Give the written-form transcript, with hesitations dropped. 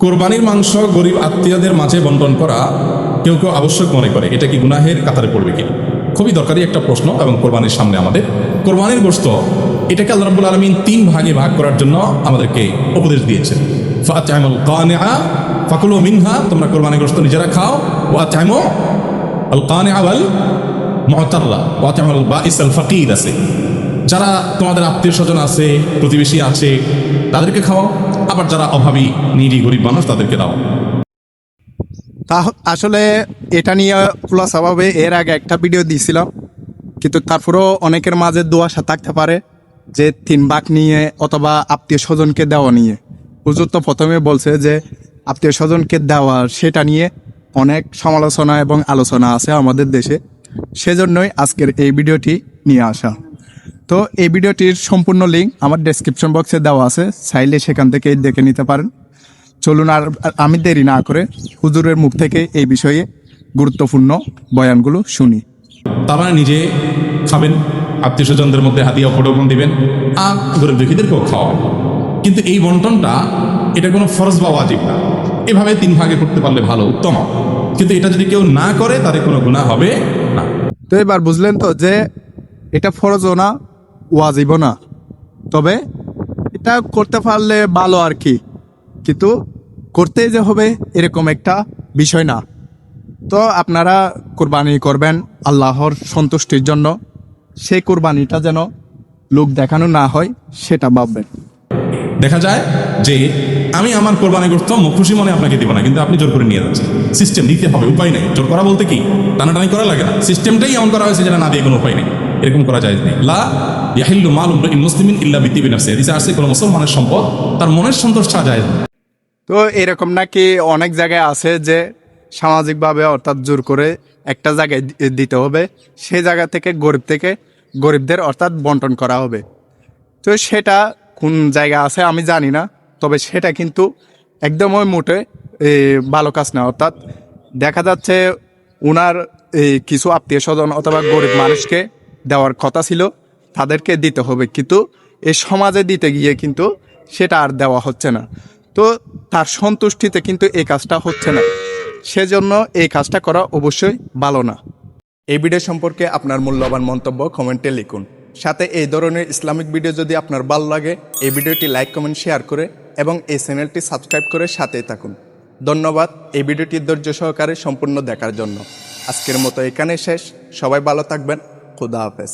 কোরবানির মাংস গরিব আত্মীয়দের মাঝে বন্টন করা কেউ কেউ আবশ্যক মনে করে, এটা কি গুনাহের কাতারে পড়বে কিনা? খুবই দরকারি একটা প্রশ্ন। এবং কোরবানির সামনে আমাদের কোরবানির গোশত, এটাকে আল্লাহ রাব্বুল আলামিন 3 ভাগে ভাগ করার জন্য আমাদেরকে উপদেশ দিয়েছেন। ফাআতিমুল কানিআ ফাকুলু মিনহা, তোমরা কোরবানির গোশত নিজেরা খাও। ওয়া আতিমু আল কানিআ ওয়াল মুতাররা ওয়া আতিমুল বাঈস আল ফাকির, আছে যারা তোমাদের আত্মীয় স্বজন আছে, প্রতিবেশী আছে, তাদেরকে খাওয়াও। আবার যারা অভাবী নিরি গরিব মানুষ, তাদেরকে দাও। তা আসলে এটা নিয়ে খোলাসাভাবে এর আগে একটা ভিডিও দিয়েছিলাম, কিন্তু তারপরেও অনেকের মাঝে দুয়াশা থাকতে পারে যে 3 ভাগ নিয়ে অথবা আত্মীয় স্বজনকে দেওয়া নিয়ে। হুজুর তো প্রথমে বলছে যে আত্মীয় স্বজনকে দেওয়া, সেটা নিয়ে অনেক সমালোচনা এবং আলোচনা আছে আমাদের দেশে। সেজন্যই আজকের এই ভিডিওটি নিয়ে আসা। তো এই ভিডিওটির সম্পূর্ণ লিঙ্ক আমার ডেসক্রিপশন বক্সে দেওয়া আছে, চাইলে সেখান থেকে দেখে নিতে পারেন। চলুন আর আমি দেরি না করে হুজুরের মুখ থেকে এই বিষয়ে গুরুত্বপূর্ণ বয়ানগুলো শুনি। তার মানে নিজে খাবেন, আত্মীয় স্বজনদের মধ্যে হাতিয়া উপঢৌকন দিবেন, আর গরিব দুঃখীদেরকেও খাওয়াবেন। কিন্তু এই বন্টনটা, এটা কোনো ফরজ বা ওয়াজিব না। এভাবে 3 ভাগে করতে পারলে ভালো, উত্তম। কিন্তু এটা যদি কেউ না করে, তাদের কোনো গুনাহ হবে না। তো এবার বুঝলেন তো যে এটা ফরজও না, ওয়াজিবও না, তবে এটা করতে পারলে ভালো আর কি, কিন্তু করতেই যে হবে এরকম একটা বিষয় না। তো আপনারা কোরবানি করবেন আল্লাহর সন্তুষ্টির জন্য, সেই কোরবানিটা যেন লোক দেখানো না হয় সেটা ভাববেন। দেখা যায় যে আমি আমার কোরবানি গোশত খুশি মনে আপনাকে দিব না, কিন্তু আপনি জোর করে নিয়ে যাচ্ছেন। সিস্টেম দিতে হবে, উপায় নেই। জোর করা বলতে কি টানাটানি করা লাগে না, সিস্টেমটাই এমন করা হয়েছে যেটা না দিয়ে কোনো উপায় নেই। এরকম করা যায় নেই। লা ইয়াহিল্লু মালু ইমরিইন মুসলিমিন ইল্লা বিতিবি নাফসিহি, হাদিসে আসছে কোনো মুসলমানের সম্পদ তার মনের সন্তোষ ছাড়া যায় না। তো এরকম নাকি অনেক জায়গায় আছে যে সামাজিকভাবে অর্থাৎ জোর করে একটা জায়গায় দিতে হবে, সেই জায়গা থেকে গরিবদের অর্থাৎ বন্টন করা হবে। তো সেটা কোন জায়গা আছে আমি জানি না, তবে সেটা কিন্তু একদমই মোটে ভালো কাজ না। অর্থাৎ দেখা যাচ্ছে ওনার কিছু আত্মীয় স্বজন অথবা গরিব মানুষকে দেওয়ার কথা ছিল, তাদেরকে দিতে হবে, কিন্তু এই সমাজে দিতে গিয়ে কিন্তু সেটা আর দেওয়া হচ্ছে না। তো তার সন্তুষ্টিতে কিন্তু এই কাজটা হচ্ছে না, সেজন্য এই কাজটা করা অবশ্যই ভালো না। এই ভিডিও সম্পর্কে আপনার মূল্যবান মন্তব্য কমেন্টে লিখুন। সাথে এই ধরনের ইসলামিক ভিডিও যদি আপনার ভালো লাগে, এই ভিডিওটি লাইক কমেন্ট শেয়ার করে এবং এই চ্যানেলটি সাবস্ক্রাইব করে সাথেই থাকুন। ধন্যবাদ এই ভিডিওটি ধৈর্য সহকারে সম্পূর্ণ দেখার জন্য। আজকের মতো এখানে শেষ। সবাই ভালো থাকবেন। খুদা হাফেজ।